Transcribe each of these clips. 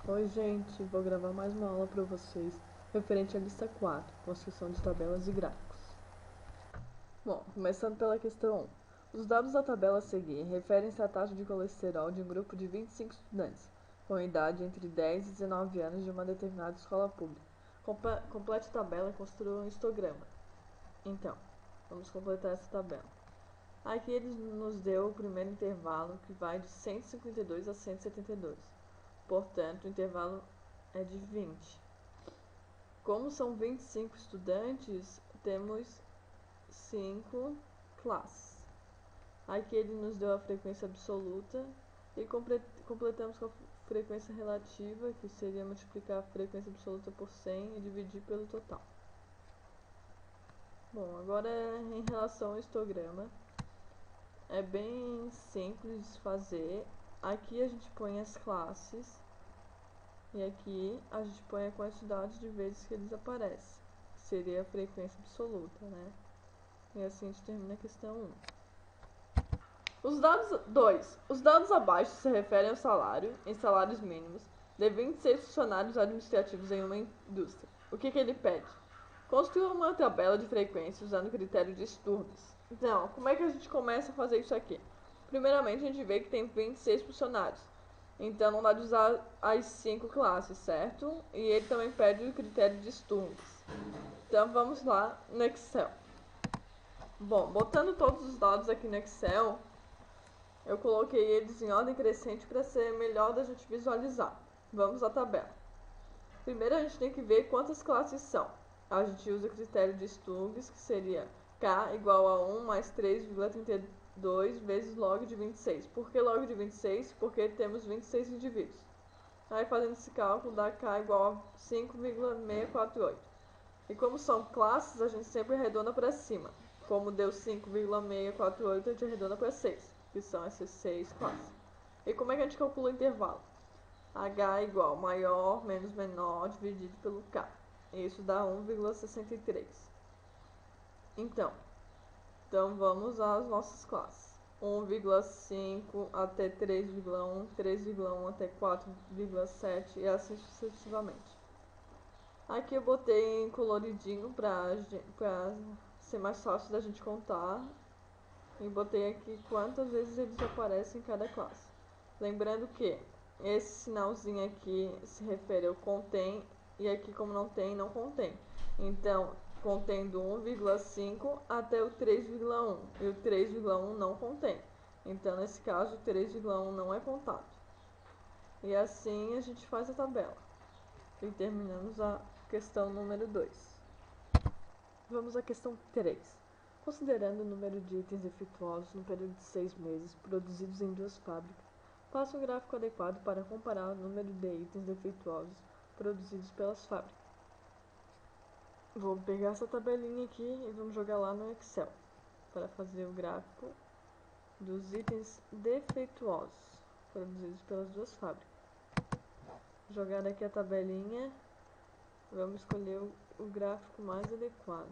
Oi, gente, vou gravar mais uma aula para vocês referente à lista 4, construção de tabelas e gráficos. Bom, começando pela questão 1. Os dados da tabela a seguir referem-se à taxa de colesterol de um grupo de 25 estudantes, com idade entre 10 e 19 anos de uma determinada escola pública. Complete a tabela e construa um histograma. Então, vamos completar essa tabela. Aqui ele nos deu o primeiro intervalo, que vai de 152 a 172. Portanto, o intervalo é de 20. Como são 25 estudantes, temos 5 classes. Aqui ele nos deu a frequência absoluta e completamos com a frequência relativa, que seria multiplicar a frequência absoluta por 100 e dividir pelo total. Bom, agora em relação ao histograma, é bem simples de fazer. Aqui a gente põe as classes e aqui a gente põe a quantidade de vezes que eles aparecem, que seria a frequência absoluta, né? E assim a gente termina a questão 1. Os dados abaixo se referem ao salário, em salários mínimos, de 26 funcionários administrativos em uma indústria. O que ele pede? Construa uma tabela de frequência usando o critério de Sturges. Então, como é que a gente começa a fazer isso aqui? Primeiramente, a gente vê que tem 26 funcionários. Então, não dá de usar as 5 classes, certo? E ele também pede o critério de Sturges. Então, vamos lá no Excel. Bom, botando todos os dados aqui no Excel, eu coloquei eles em ordem crescente para ser melhor da gente visualizar. Vamos à tabela. Primeiro a gente tem que ver quantas classes são. A gente usa o critério de Sturges, que seria K igual a 1 mais 3,32 vezes log de 26. Por que log de 26? Porque temos 26 indivíduos. Aí fazendo esse cálculo dá K igual a 5,648. E como são classes, a gente sempre arredonda para cima. Como deu 5,648, a gente arredonda para 6, que são essas 6 classes. E como é que a gente calcula o intervalo? H igual maior menos menor dividido pelo K. Isso dá 1,63. Então vamos às nossas classes. 1,5 até 3,1, 3,1 até 4,7 e assim sucessivamente. Aqui eu botei em coloridinho pra ser mais fácil da gente contar. E botei aqui quantas vezes eles aparecem em cada classe. Lembrando que esse sinalzinho aqui se refere ao contém e aqui como não tem, não contém. Então, contém do 1,5 até o 3,1 e o 3,1 não contém. Então, nesse caso, o 3,1 não é contado. E assim a gente faz a tabela. E terminamos a questão número 2. Vamos à questão 3. Considerando o número de itens efetuosos no período de 6 meses produzidos em duas fábricas, faça um gráfico adequado para comparar o número de itens defeituosos produzidos pelas fábricas. Vou pegar essa tabelinha aqui e vamos jogar lá no Excel para fazer o gráfico dos itens defeituosos produzidos pelas duas fábricas. Jogar aqui a tabelinha, vamos escolher o gráfico mais adequado.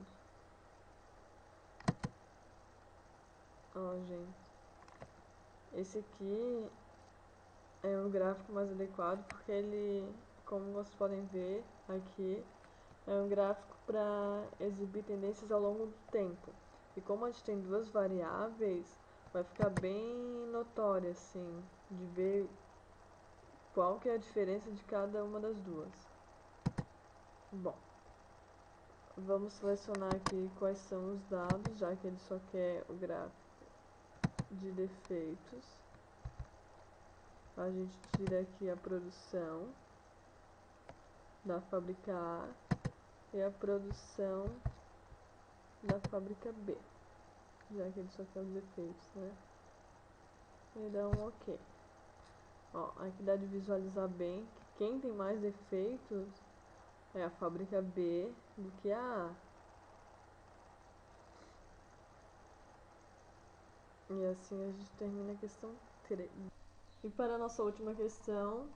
Ó, gente, esse aqui é o gráfico mais adequado porque ele, como vocês podem ver aqui, é um gráfico para exibir tendências ao longo do tempo. E como a gente tem duas variáveis, vai ficar bem notório assim, de ver qual que é a diferença de cada uma das duas. Bom, vamos selecionar aqui quais são os dados, já que ele só quer o gráfico de defeitos. A gente tira aqui a produção da fábrica A e a produção da fábrica B, já que ele só quer os defeitos, né? E dá um OK. Ó, aqui dá de visualizar bem que quem tem mais defeitos é a fábrica B do que a A. E assim a gente termina a questão 3. E para a nossa última questão,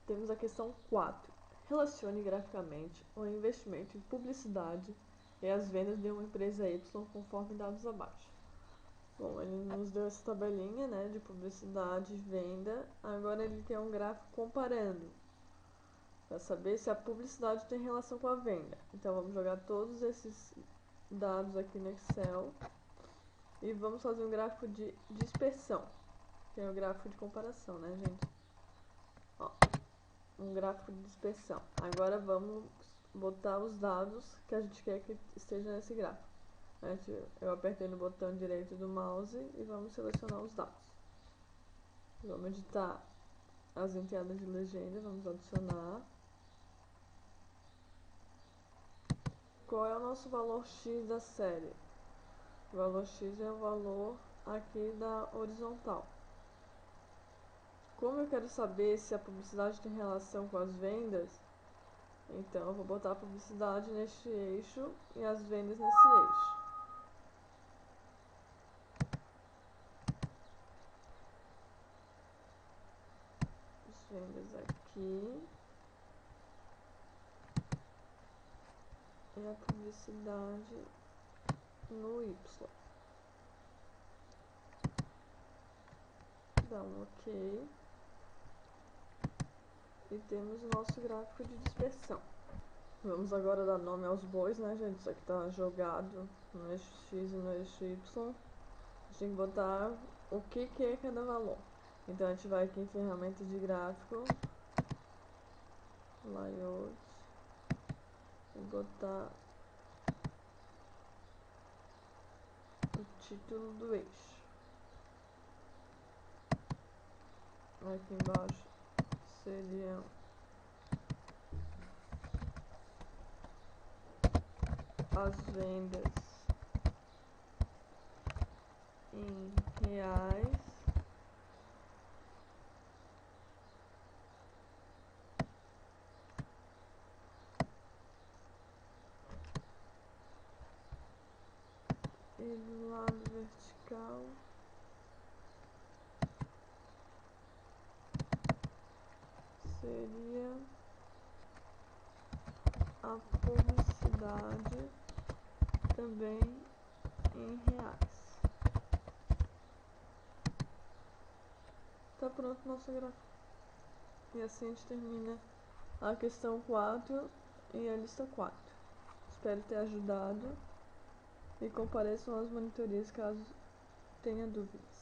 temos a questão 4. Relacione graficamente o investimento em publicidade e as vendas de uma empresa Y conforme dados abaixo. Bom, ele nos deu essa tabelinha, né, de publicidade e venda. Agora ele quer um gráfico comparando. para saber se a publicidade tem relação com a venda. Então vamos jogar todos esses dados aqui no Excel e vamos fazer um gráfico de dispersão, que é o gráfico de comparação, né, gente? Ó, um gráfico de dispersão. Agora vamos botar os dados que a gente quer que esteja nesse gráfico. Eu apertei no botão direito do mouse e vamos selecionar os dados. Vamos editar as entradas de legenda, vamos adicionar. Qual é o nosso valor X da série? O valor X é o valor aqui da horizontal. Como eu quero saber se a publicidade tem relação com as vendas, então eu vou botar a publicidade neste eixo e as vendas nesse eixo. As vendas aqui e a publicidade no Y. Dá um OK. E temos o nosso gráfico de dispersão. Vamos agora dar nome aos bois, né, gente? Isso aqui tá jogado no eixo X e no eixo Y. A gente tem que botar o que é cada valor. Então a gente vai aqui em ferramentas de gráfico, layout, e botar o título do eixo. Aqui embaixo seriam as vendas em reais. E do lado vertical seria a publicidade também em reais. Tá pronto o nosso gráfico. E assim a gente termina a questão 4 e a lista 4. Espero ter ajudado e compareçam às monitorias caso tenha dúvidas.